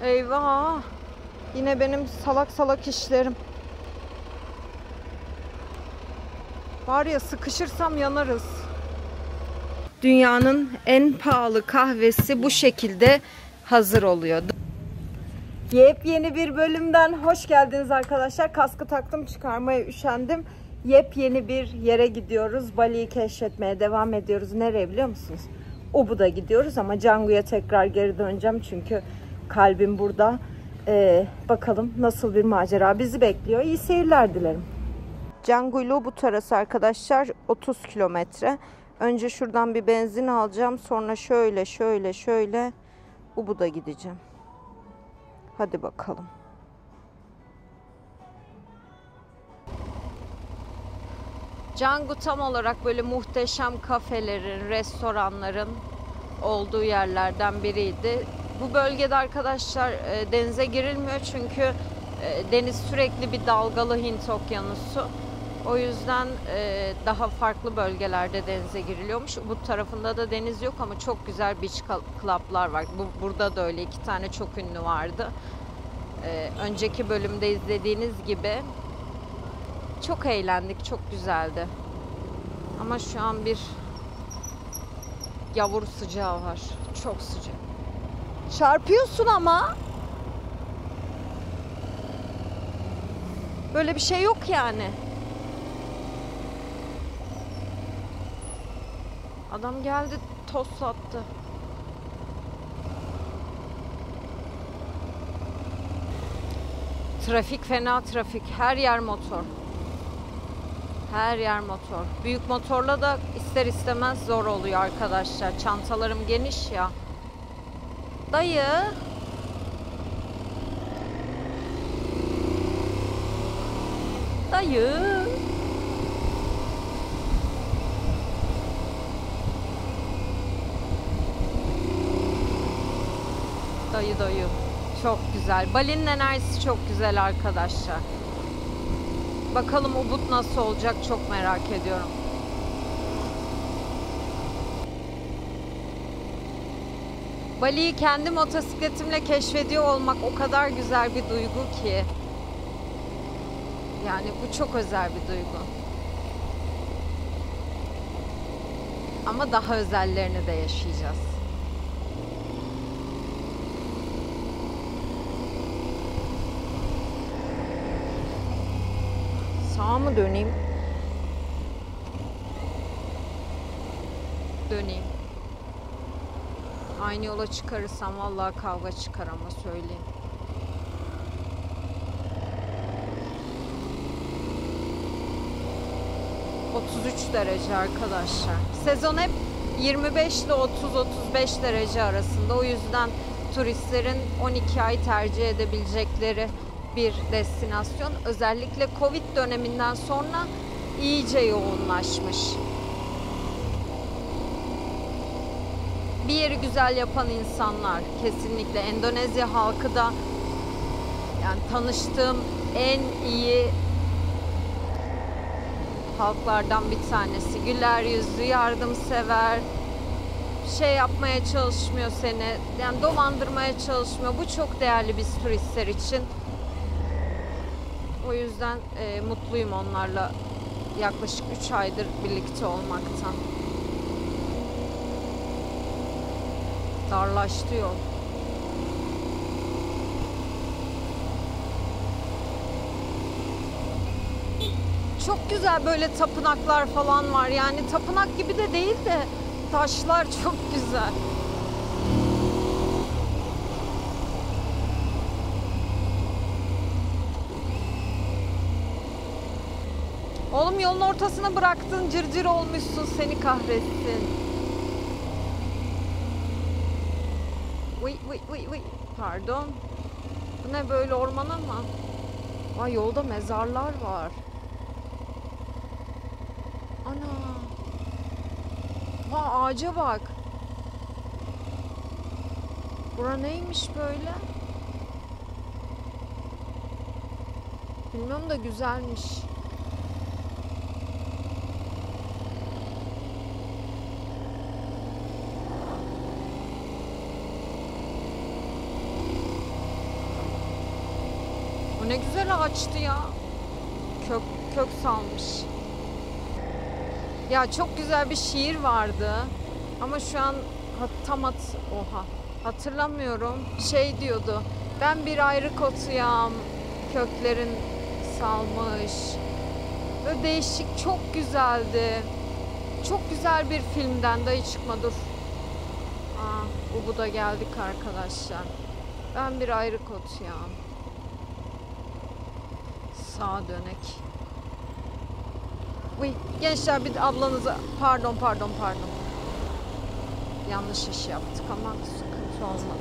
Eyvah. Yine benim salak salak işlerim. Var ya, sıkışırsam yanarız. Dünyanın en pahalı kahvesi bu şekilde hazır oluyor. Yepyeni bir bölümden hoş geldiniz arkadaşlar. Kaskı taktım, çıkarmaya üşendim. Yepyeni bir yere gidiyoruz. Bali'yi keşfetmeye devam ediyoruz. Nereye biliyor musunuz? Ubud'a gidiyoruz ama Canggu'ya tekrar geri döneceğim çünkü kalbim burada. Bakalım nasıl bir macera bizi bekliyor. İyi seyirler dilerim. Canggu ile Ubud arası arkadaşlar 30 kilometre. Önce şuradan bir benzin alacağım. Sonra şöyle Ubud'a gideceğim. Hadi bakalım. Canggu tam olarak böyle muhteşem kafelerin, restoranların olduğu yerlerden biriydi. Bu bölgede arkadaşlar denize girilmiyor çünkü deniz sürekli bir dalgalı, Hint Okyanusu. O yüzden daha farklı bölgelerde denize giriliyormuş. Bu tarafında da deniz yok ama çok güzel beach club'lar var. Burada da öyle 2 tane çok ünlü vardı. Önceki bölümde izlediğiniz gibi çok eğlendik, çok güzeldi. Ama şu an bir yavru sıcağı var. Çok sıcak. Çarpıyorsun ama. Böyle bir şey yok yani. Adam geldi, toz sattı. Trafik fena trafik. Her yer motor. Her yer motor. Büyük motorla da ister istemez zor oluyor arkadaşlar. Çantalarım geniş ya. Dayı. Dayı. Dayı. Çok güzel. Bali'nin enerjisi çok güzel arkadaşlar. Bakalım Ubud nasıl olacak, çok merak ediyorum. Bali'yi kendi motosikletimle keşfediyor olmak o kadar güzel bir duygu ki. Yani bu çok özel bir duygu. Ama daha özellerini de yaşayacağız. Sağa mı döneyim? Döneyim. Aynı yola çıkarırsam vallahi kavga çıkar ama söyleyeyim. ...33 derece arkadaşlar. Sezon hep 25 ile 30-35 derece arasında. O yüzden turistlerin 12 ay tercih edebilecekleri bir destinasyon. Özellikle Covid döneminden sonra iyice yoğunlaşmış. Bir yeri güzel yapan insanlar kesinlikle. Endonezya halkı da yani tanıştığım en iyi halklardan bir tanesi. Güler yüzlü, yardımsever, şey yapmaya çalışmıyor seni, yani dolandırmaya çalışmıyor. Bu çok değerli biz turistler için. O yüzden mutluyum onlarla yaklaşık 3 aydır birlikte olmaktan. Darlaştı yol. Çok güzel böyle tapınaklar falan var. Yani tapınak gibi de değil de taşlar çok güzel. Oğlum yolun ortasına bıraktın, cırcır olmuşsun, seni kahretsin. Uy. Pardon. Bu ne böyle, ormana mı? Ay, yolda mezarlar var. Ana. Ha, ağaca bak. Bura neymiş böyle? Bilmiyorum da güzelmiş. Bu ne güzel ağaçtı ya. Kök salmış. Ya çok güzel bir şiir vardı. Ama şu an hatırlamıyorum. Şey diyordu. Ben bir ayrık otuyam. Köklerin salmış. Böyle değişik, çok güzeldi. Çok güzel bir filmden. Dayı çıkma dur. Ubud'a geldik arkadaşlar. Ben bir ayrık otuyam. Sağa dönek. Uy, gençler bir ablanıza pardon. Yanlış iş yaptık ama sıkıntı olmadı.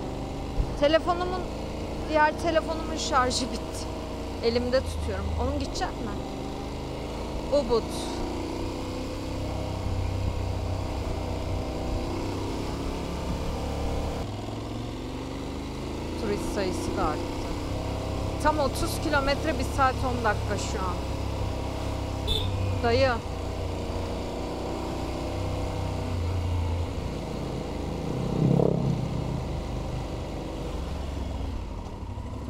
Diğer telefonumun şarjı bitti. Elimde tutuyorum. Onun gidecek mi? Ubud. Turist sayısı da arttı. Tam 30 kilometre 1 saat 10 dakika şu an. Dayı.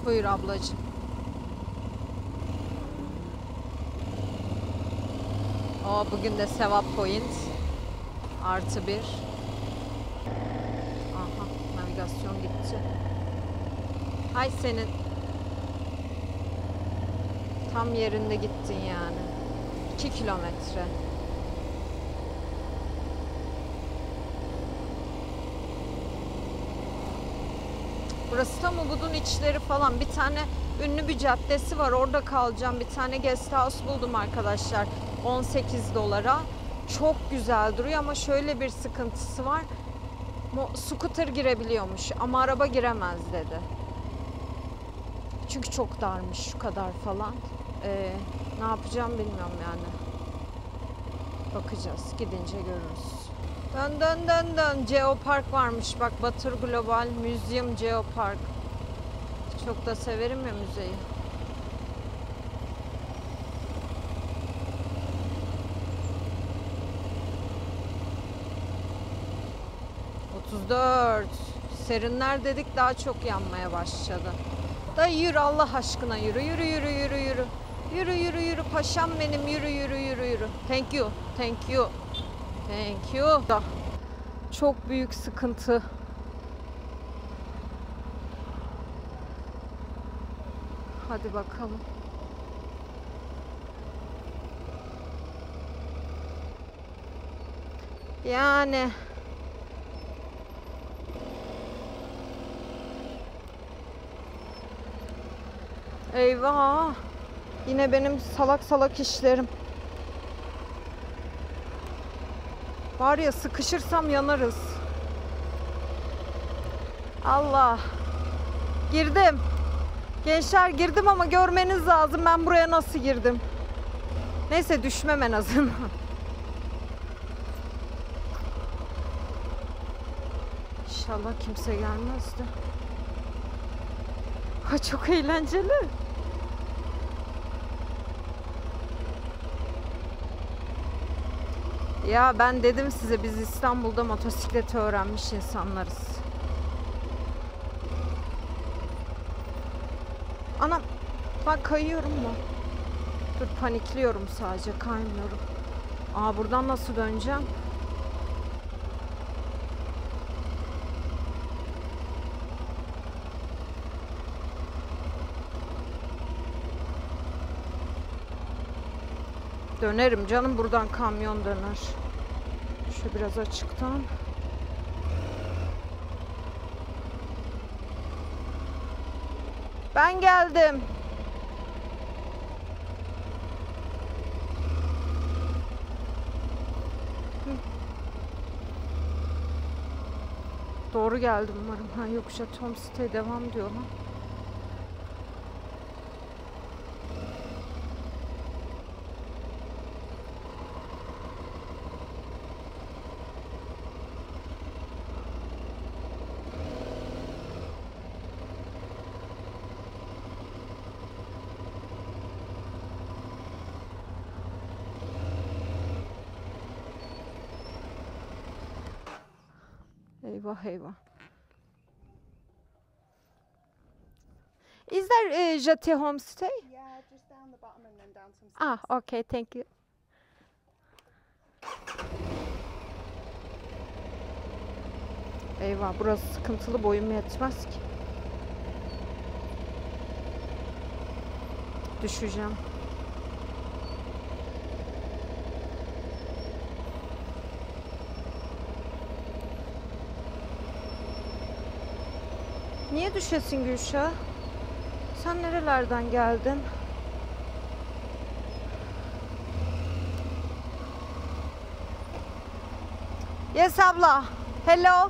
Buyur ablacığım. Bugün de sevap point. +1. Aha, navigasyon gitti. Hay senin. Tam yerinde gittin yani. 2 kilometre. Burası tam Ubud'un içleri falan. Bir tane ünlü bir caddesi var. Orada kalacağım. Bir tane guest house buldum arkadaşlar. 18 dolara. Çok güzel duruyor ama şöyle bir sıkıntısı var. Scooter girebiliyormuş ama araba giremez dedi. Çünkü çok darmış şu kadar falan. Ne yapacağım bilmiyorum yani. Bakacağız. Gidince görürüz. Dön. Geopark varmış. Bak Batur Global Museum Geopark. Çok da severim ya müzeyi. Serinler dedik daha çok yanmaya başladı. Da yürü Allah aşkına yürü. Yürü paşam benim yürü. Thank you. Da. Çok büyük sıkıntı. Hadi bakalım. Yani eyvah. Yine benim salak işlerim. Var ya sıkışırsam yanarız. Allah. Girdim. Gençler girdim ama görmeniz lazım ben buraya nasıl girdim. Neyse düşmem en azından. İnşallah kimse gelmezdi. Ha, çok eğlenceli. Ya ben dedim size biz İstanbul'da motosikleti öğrenmiş insanlarız. Anam ben kayıyorum mu? Dur panikliyorum sadece kaymıyorum. Buradan nasıl döneceğim? Dönerim canım buradan kamyon döner. Şu biraz açıktan. Ben geldim. Doğru geldim umarım. Ha yokuşa Tom Stay devam diyor lan. Eyvah. Is there Jati homestay? Yeah, just down the bottom and then down some steps. Ah, okay, thank you. Eyvah, burası sıkıntılı, boyum yetmez ki. Düşeceğim. Niye düşesin Gülşah? Sen nerelerden geldin? Yes abla. Hello.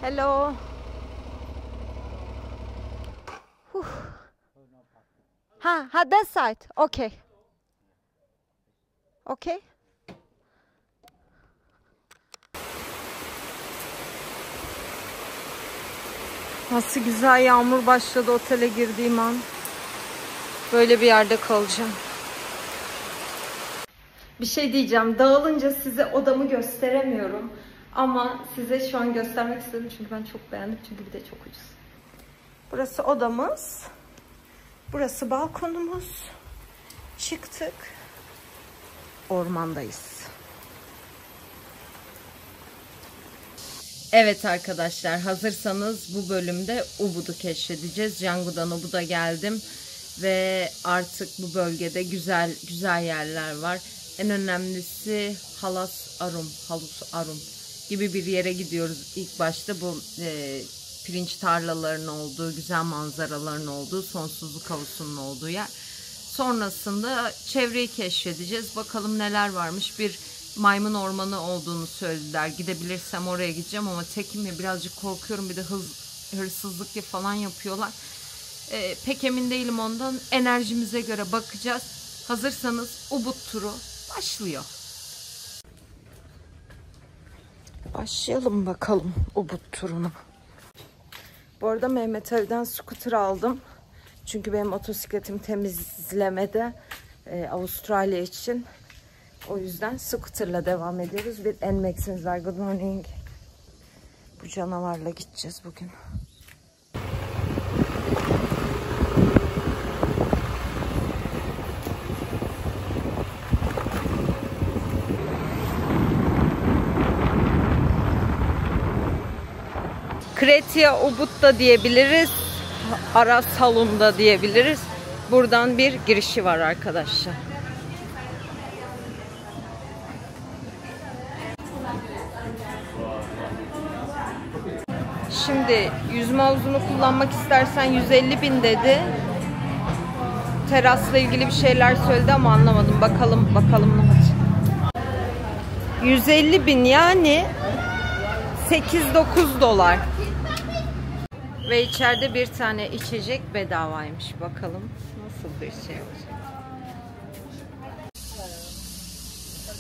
Hello. Ha, that side. Okay. Okay. Nasıl güzel yağmur başladı otele girdiğim an. Böyle bir yerde kalacağım. Bir şey diyeceğim. Dağılınca size odamı gösteremiyorum. Ama size şu an göstermek istedim çünkü ben çok beğendim. Çünkü bir de çok ucuz. Burası odamız. Burası balkonumuz. Çıktık. Ormandayız. Evet arkadaşlar, hazırsanız bu bölümde Ubud'u keşfedeceğiz. Canggu'dan Ubud'a geldim ve artık bu bölgede güzel yerler var. En önemlisi Halus Arum gibi bir yere gidiyoruz. İlk başta bu pirinç tarlalarının olduğu, güzel manzaraların olduğu, sonsuzluk havusunun olduğu yer. Sonrasında çevreyi keşfedeceğiz. Bakalım neler varmış. Bir maymun ormanı olduğunu söylediler. Gidebilirsem oraya gideceğim ama tekim ya, birazcık korkuyorum. Bir de hırsızlık falan yapıyorlar. Pek emin değilim ondan. Enerjimize göre bakacağız. Hazırsanız Ubud turu başlıyor. Başlayalım bakalım Ubud turuna. Bu arada Mehmet Ali'den scooter aldım. Çünkü benim motosikletim temizlemede Avustralya için. O yüzden scooter'la devam ediyoruz. Bir NMAX'imiz var. Good morning. Bu canavarla gideceğiz bugün. Kretia Ubud da diyebiliriz. Aras Halum da diyebiliriz. Buradan bir girişi var arkadaşlar. Şimdi yüzme havuzunu kullanmak istersen 150.000 dedi. Terasla ilgili bir şeyler söyledi ama anlamadım. Bakalım ne olacak. 150.000 yani 8-9 dolar. Ve içeride bir tane içecek bedavaymış. Bakalım nasıl bir şey olacak.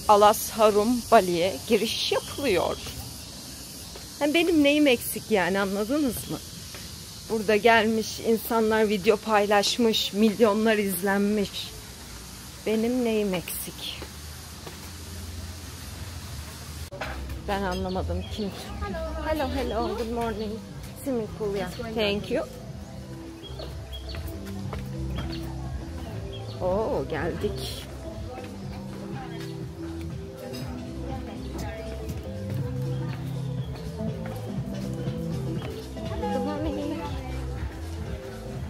Alas Harum Bali'ye giriş yapılıyor. Hem benim neyim eksik yani, anladınız mı? Burada gelmiş insanlar, video paylaşmış, milyonlar izlenmiş. Benim neyim eksik? Ben anlamadım kim. Hello, good morning. Swimming pool, yeah. Thank you. Oo, geldik.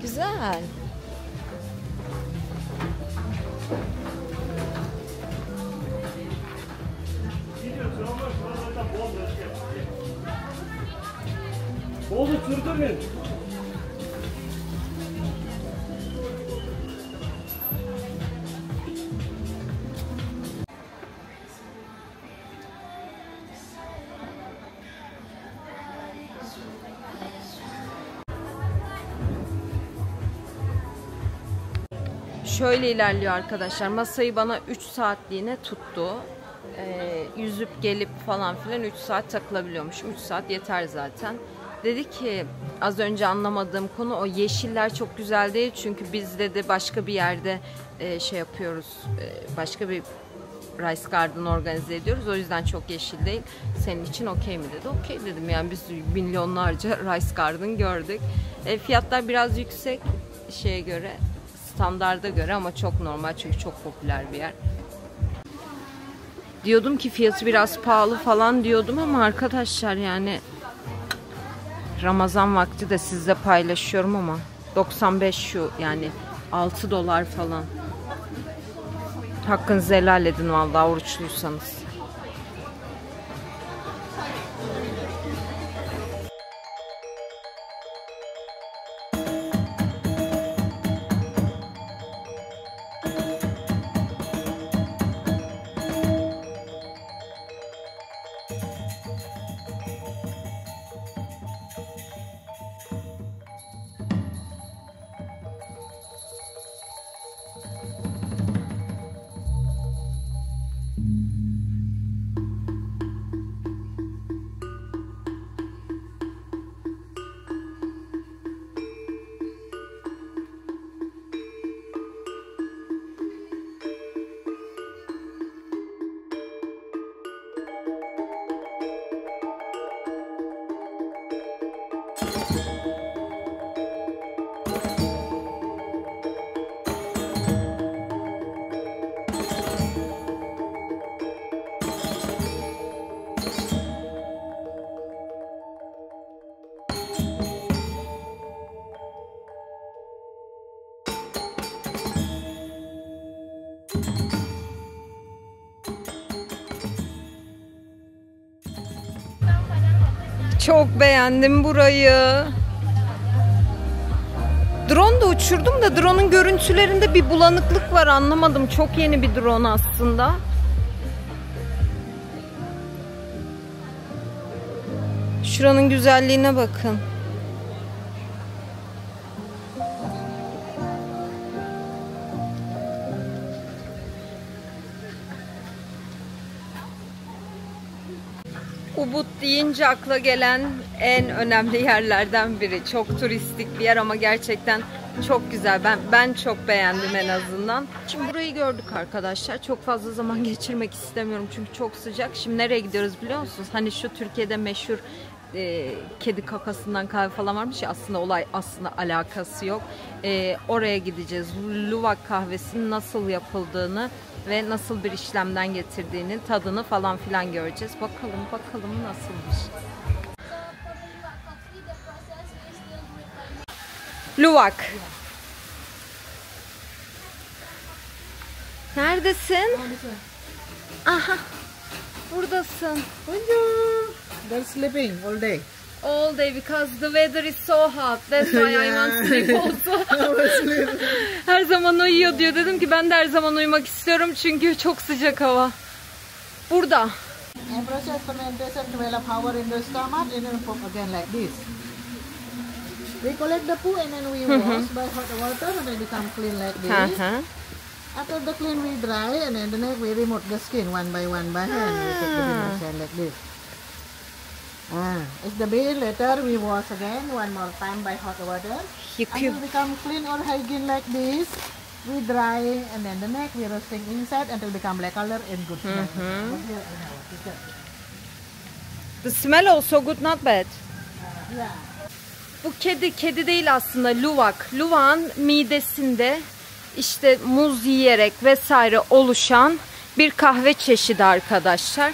Güzel. Oldu turda mı? Şöyle ilerliyor arkadaşlar. Masayı bana 3 saatliğine tuttu. Yüzüp gelip falan filan 3 saat takılabiliyormuşum. 3 saat yeter zaten. Dedi ki az önce anlamadığım konu o yeşiller çok güzel değil. Çünkü biz dedi başka bir yerde şey yapıyoruz. Başka bir Rice Garden organize ediyoruz. O yüzden çok yeşil değil. Senin için okey mi dedi. Okey dedim. Yani biz milyonlarca Rice Garden gördük. Fiyatlar biraz yüksek şeye göre, standarda göre ama çok normal çünkü çok popüler bir yer. Diyordum ki fiyatı biraz pahalı falan diyordum ama arkadaşlar yani Ramazan vakti de sizle paylaşıyorum ama 95 şu yani $6 falan. Hakkınızı helal edin vallahi oruçluysanız. Çok beğendim burayı. Drone da uçurdum da drone'un görüntülerinde bir bulanıklık var, anlamadım. Çok yeni bir drone aslında. Şuranın güzelliğine bakın. Ubud deyince akla gelen en önemli yerlerden biri. Çok turistik bir yer ama gerçekten çok güzel. Ben çok beğendim en azından. Şimdi burayı gördük arkadaşlar. Çok fazla zaman geçirmek istemiyorum çünkü çok sıcak. Şimdi nereye gidiyoruz biliyor musunuz? Hani şu Türkiye'de meşhur kedi kakasından kahve falan varmış ya, aslında olay alakası yok. Oraya gideceğiz. Luwak kahvesinin nasıl yapıldığını ve nasıl bir işlemden getirdiğini, tadını falan filan göreceğiz. Bakalım nasılmış. Luwak. Neredesin? Aha. Buradasın. Bonjour. They're sleeping all day. All day because the weather is so hot. That's why I want to sleep also. Her zaman uyuyor diyor. Dedim ki ben de her zaman uyumak istiyorum çünkü çok sıcak hava. Burada. And process fermentation develop power in the stomach and then pop again like this. We collect the poo and then we wash by hot water and they become clean like this. After the clean we dry and then the next we remove the skin one by hand. We take the fermentation like this. It's the bean later we wash again one more time by hot water. Until become clean or hygiene like this. We dry and then the next we roasting inside until become black color and good smell. The smell also good, not bad. Yeah. Bu kedi değil aslında, luwak. Luwak'ın midesinde işte muz yiyerek vesaire oluşan bir kahve çeşidi arkadaşlar.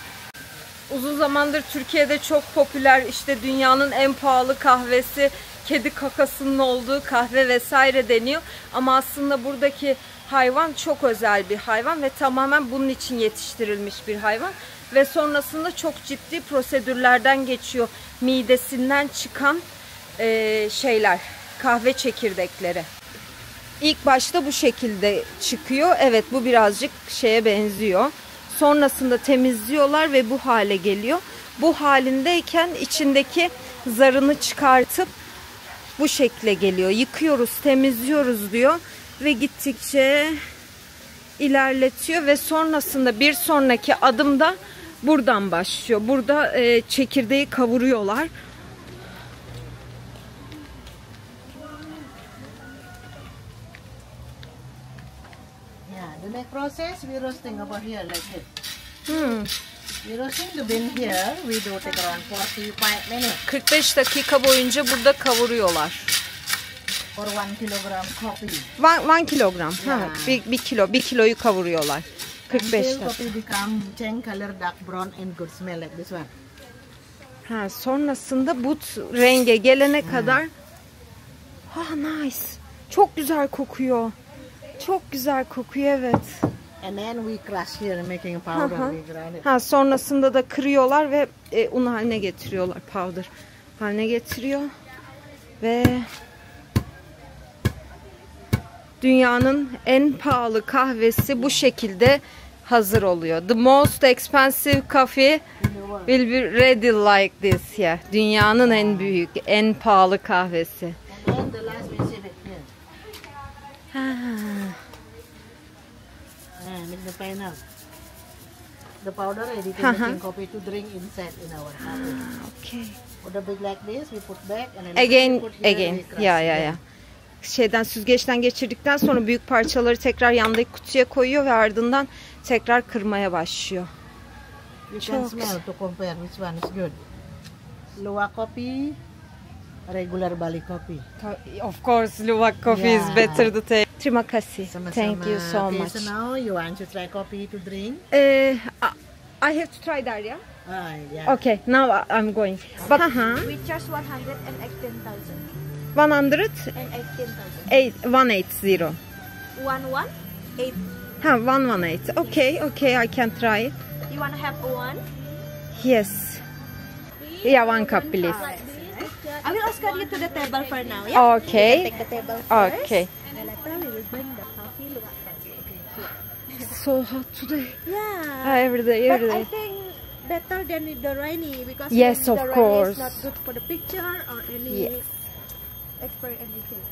Uzun zamandır Türkiye'de çok popüler, işte dünyanın en pahalı kahvesi, kedi kakasının olduğu kahve vesaire deniyor. Ama aslında buradaki hayvan çok özel bir hayvan ve tamamen bunun için yetiştirilmiş bir hayvan. Ve sonrasında çok ciddi prosedürlerden geçiyor. Midesinden çıkan kahve çekirdekleri. İlk başta bu şekilde çıkıyor. Evet, bu birazcık şeye benziyor. Sonrasında temizliyorlar ve bu hale geliyor. Bu halindeyken içindeki zarını çıkartıp bu şekle geliyor. Yıkıyoruz, temizliyoruz diyor ve gittikçe ilerletiyor ve sonrasında bir sonraki adımda buradan başlıyor. Burada çekirdeği kavuruyorlar. The next process, we roasting over here like this. Hmm. We roasting the bean here. We do take around 45 minutes 45 dakika boyunca burada kavuruyorlar. for 1 kilogram coffee. 1 kilogram. Ha, bir kiloyu kavuruyorlar. 45 Until dakika. coffee become change color, dark brown and good smell like this one. Ha, sonrasında bu renge gelene kadar. Ha, nice. Çok güzel kokuyor. Çok güzel kokuyor, evet. And then we crush here making powder. We grind it. Ha, sonrasında da kırıyorlar ve un haline getiriyorlar. Powder haline getiriyor. Ve dünyanın en pahalı kahvesi bu şekilde hazır oluyor. The most expensive coffee will be ready like this. Yeah. Dünyanın en büyük, en pahalı kahvesi. And then the last we save it here. Ha. Mix the final. The powder ready to making coffee to drink inside in our coffee. Okay. Put the big like this, we put back and then Again, we put here, again. we crush Ya. them. Şeyden, süzgeçten geçirdikten sonra büyük parçaları tekrar yandaki kutuya koyuyor ve ardından tekrar kırmaya başlıyor. You can Çok smell to compare which one is good. Luwak coffee, regular Bali coffee. Of course, Luwak coffee is Yeah. better to take. Terima kasih. Sama-sama. Thank you so Okay, much. so now you want to try coffee to drink? I have to try that, yeah? Yeah. Okay, now I'm going. But We charge 118,000. 180. 118. Ha, 118. Okay, I can try it. You want to have one? Yes. Yeah, 1 cup, please. I will escort you to the table for now. Yeah. Okay. Take the table first. Okay. And later we will bring the coffee. Look at So hot today. Yeah. Every day. But I think better than the rainy because Yes, the of rainy course. is not good for the picture or any Yes. expert anything.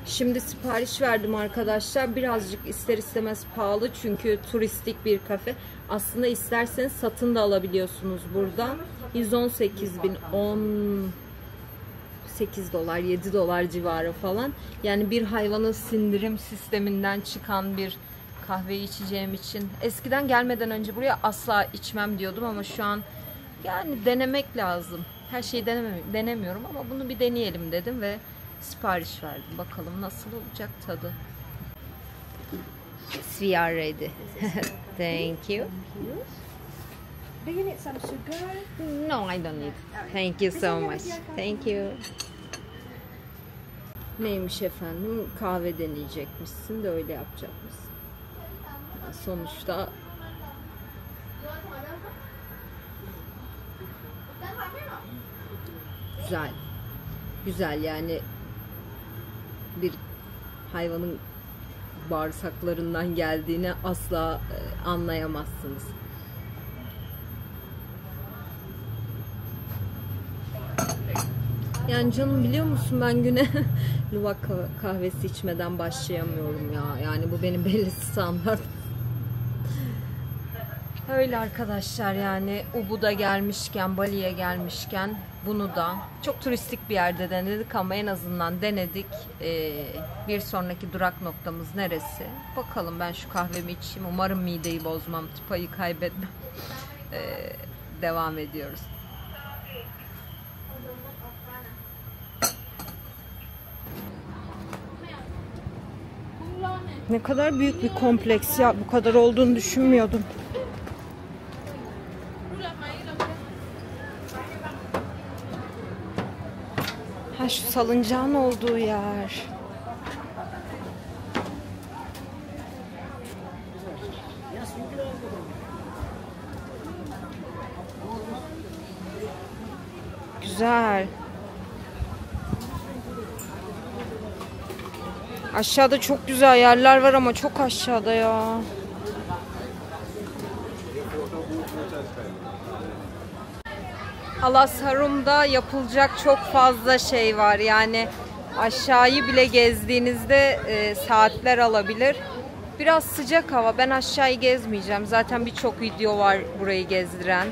Şimdi sipariş verdim arkadaşlar. Birazcık ister istemez pahalı çünkü turistik bir kafe. Aslında isterseniz satın da alabiliyorsunuz buradan. 118.000, 18 dolar, 7 dolar civarı falan. Yani bir hayvanın sindirim sisteminden çıkan bir kahveyi içeceğim için. Eskiden gelmeden önce buraya asla içmem diyordum ama şu an yani denemek lazım. Her şeyi denemiyorum ama bunu bir deneyelim dedim ve sipariş verdim. Bakalım nasıl olacak tadı. We are ready. Thank you. Do you need some sugar? No, I don't need. Thank you so much. Thank you. Neymiş efendim? Kahve deneyecekmişsin de öyle yapacakmışsın. Yani sonuçta güzel. Güzel yani bir hayvanın bağırsaklarından geldiğini asla anlayamazsınız. Yani canım biliyor musun ben güne Luwak kahvesi içmeden başlayamıyorum ya. Yani bu benim belli standart. Öyle arkadaşlar yani Ubud'a gelmişken, Bali'ye gelmişken bunu da çok turistik bir yerde denedik ama en azından denedik. Bir sonraki durak noktamız neresi? Bakalım ben şu kahvemi içeyim. Umarım mideyi bozmam, tıpayı kaybetmem. Devam ediyoruz. Ne kadar büyük bir kompleks ya. Bu kadar olduğunu düşünmüyordum. Ha, şu salıncağın olduğu yer. Güzel. Aşağıda çok güzel yerler var ama çok aşağıda ya. Alasarum'da yapılacak çok fazla şey var. Yani aşağıyı bile gezdiğinizde saatler alabilir. Biraz sıcak hava. Ben aşağıyı gezmeyeceğim. Zaten birçok video var burayı gezdiren.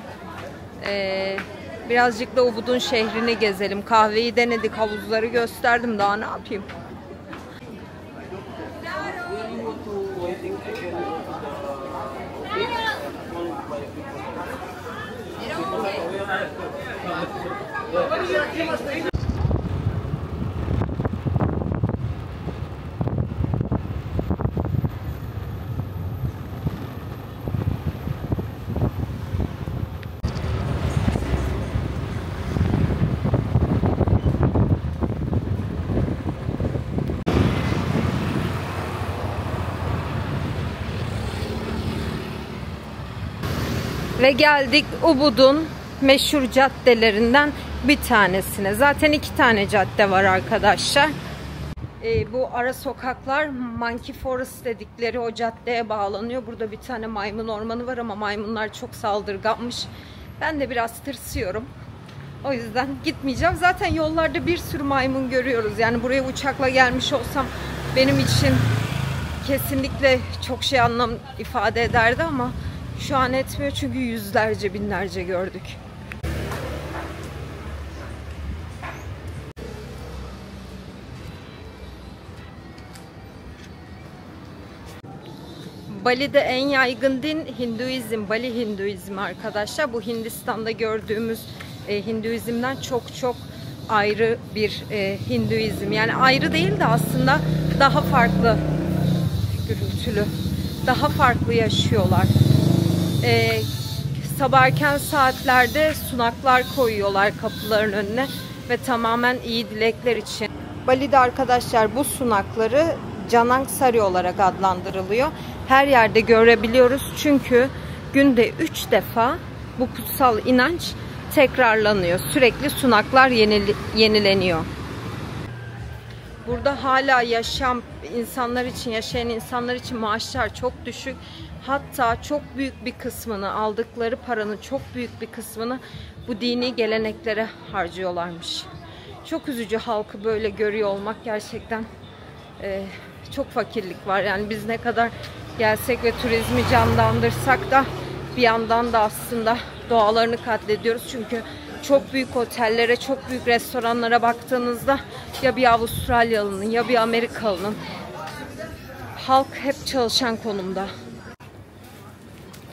Birazcık da Ubud'un şehrini gezelim. Kahveyi denedik, havuzları gösterdim. Daha ne yapayım? Ve geldik Ubud'un meşhur caddelerinden bir tanesine. Zaten 2 tane cadde var arkadaşlar. Bu ara sokaklar Monkey Forest dedikleri o caddeye bağlanıyor. Burada bir tane maymun ormanı var ama maymunlar çok saldırganmış. Ben de biraz tırsıyorum. O yüzden gitmeyeceğim. Zaten yollarda bir sürü maymun görüyoruz. Yani buraya uçakla gelmiş olsam benim için kesinlikle çok şey anlam ifade ederdi ama şu an etmiyor çünkü yüzlerce, binlerce gördük. Bali'de en yaygın din Hinduizm, Bali Hinduizmi arkadaşlar. Bu Hindistan'da gördüğümüz Hinduizm'den çok ayrı bir Hinduizm. Yani ayrı değil de aslında daha farklı, gürültülü, daha farklı yaşıyorlar. Sabah erken saatlerde sunaklar koyuyorlar kapıların önüne ve tamamen iyi dilekler için. Bali'de arkadaşlar bu sunakları Canang Sari olarak adlandırılıyor. Her yerde görebiliyoruz çünkü günde 3 defa bu kutsal inanç tekrarlanıyor. Sürekli sunaklar yenileniyor. Burada hala yaşayan insanlar için maaşlar çok düşük. Hatta çok büyük bir kısmını, aldıkları paranın çok büyük bir kısmını bu dini geleneklere harcıyorlarmış. Çok üzücü halkı böyle görüyor olmak gerçekten. Çok fakirlik var. Yani biz ne kadar gelsek ve turizmi canlandırsak da bir yandan da aslında doğalarını katlediyoruz. Çünkü çok büyük otellere, çok büyük restoranlara baktığınızda ya bir Avustralyalı'nın ya bir Amerikalı'nın, halk hep çalışan konumda.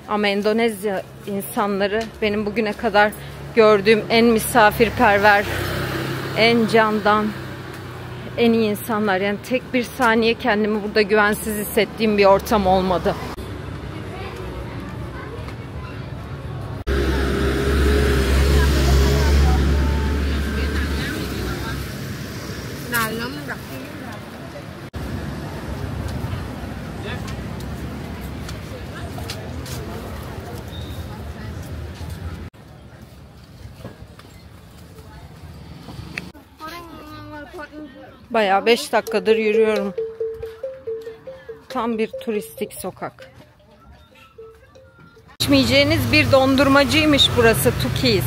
Ama Endonezya insanları benim bugüne kadar gördüğüm en misafirperver, en candan, en iyi insanlar. Yani tek bir saniye kendimi burada güvensiz hissettiğim bir ortam olmadı. Bayağı 5 dakikadır yürüyorum. Tam bir turistik sokak. İçmeyeceğiniz bir dondurmacıymış burası, Tukis.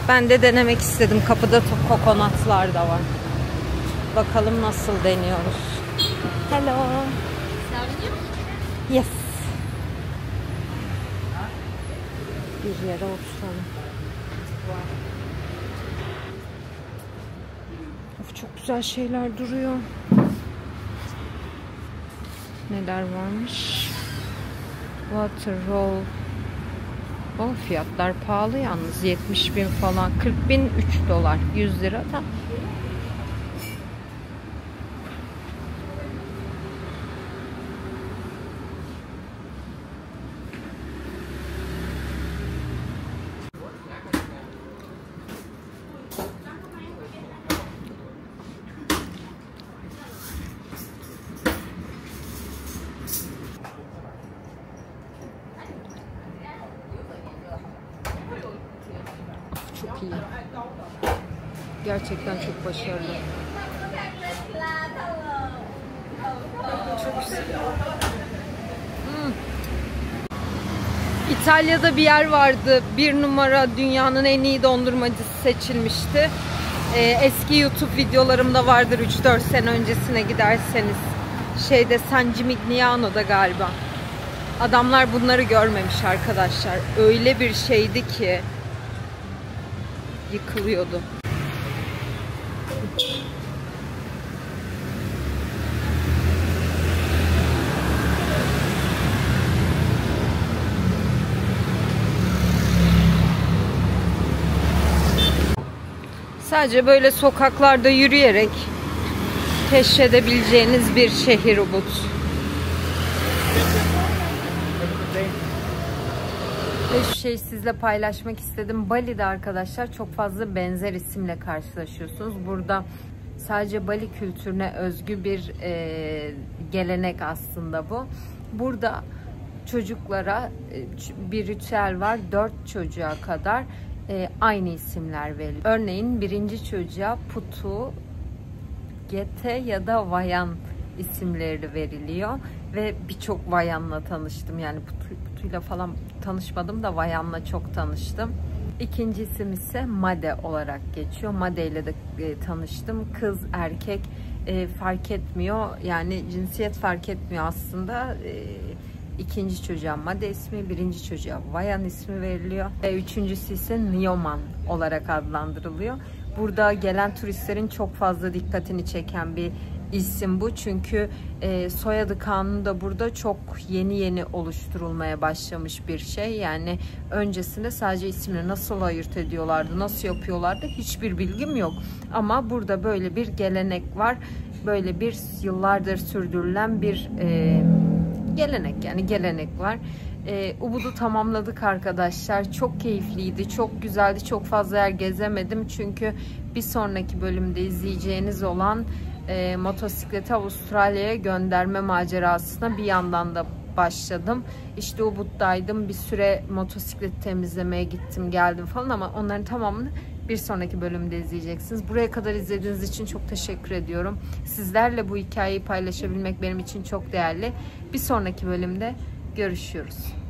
Ben de denemek istedim. Kapıda kokonatlar da var. Bakalım nasıl deniyoruz. Hello. Yes. Bir yere oturalım. Of, çok güzel şeyler duruyor. Neler varmış? Water roll. O fiyatlar pahalı yalnız. 70.000 falan. 40.000 3 dolar. 100 lira da. Çok iyi. Gerçekten çok başarılı. Çok güzel. İtalya'da bir yer vardı. 1 numara dünyanın en iyi dondurmacısı seçilmişti. Eski YouTube videolarımda vardır 3-4 sene öncesine giderseniz. San Gimignano'da galiba. Adamlar bunları görmemiş arkadaşlar. Öyle bir şeydi ki yıkılıyordu. Sadece böyle sokaklarda yürüyerek keşfedebileceğiniz bir şehir Ubud. Ve şu şeyi sizle paylaşmak istedim. Bali'de arkadaşlar çok fazla benzer isimle karşılaşıyorsunuz. Burada sadece Bali kültürüne özgü bir gelenek aslında bu. Burada çocuklara bir ritüel var. 4 çocuğa kadar aynı isimler veriliyor. Örneğin birinci çocuğa Putu, Gete ya da Vayan isimleri veriliyor ve birçok Vayan'la tanıştım. Yani Putu'yla falan tanışmadım da Vayan'la çok tanıştım. İkinci isim ise Made olarak geçiyor. Made ile de tanıştım. Kız, erkek fark etmiyor. Yani cinsiyet fark etmiyor aslında. İkinci çocuğa Made ismi, birinci çocuğa Vayan ismi veriliyor. Üçüncüsü ise Nyoman olarak adlandırılıyor. Burada gelen turistlerin çok fazla dikkatini çeken bir isim bu. Çünkü soyadı kanunu da burada çok yeni oluşturulmaya başlamış bir şey. Yani öncesinde sadece isimleri nasıl ayırt ediyorlardı, nasıl yapıyorlardı hiçbir bilgim yok. Ama burada böyle bir gelenek var. Böyle bir yıllardır sürdürülen bir gelenek var. Ubud'u tamamladık arkadaşlar. Çok keyifliydi, çok güzeldi. Çok fazla yer gezemedim çünkü bir sonraki bölümde izleyeceğiniz olan motosikleti Avustralya'ya gönderme macerasına bir yandan da başladım. İşte Ubud'daydım. Bir süre motosikleti temizlemeye gittim, geldim falan ama onların tamamını bir sonraki bölümde izleyeceksiniz. Buraya kadar izlediğiniz için çok teşekkür ediyorum. Sizlerle bu hikayeyi paylaşabilmek benim için çok değerli. Bir sonraki bölümde görüşürüz.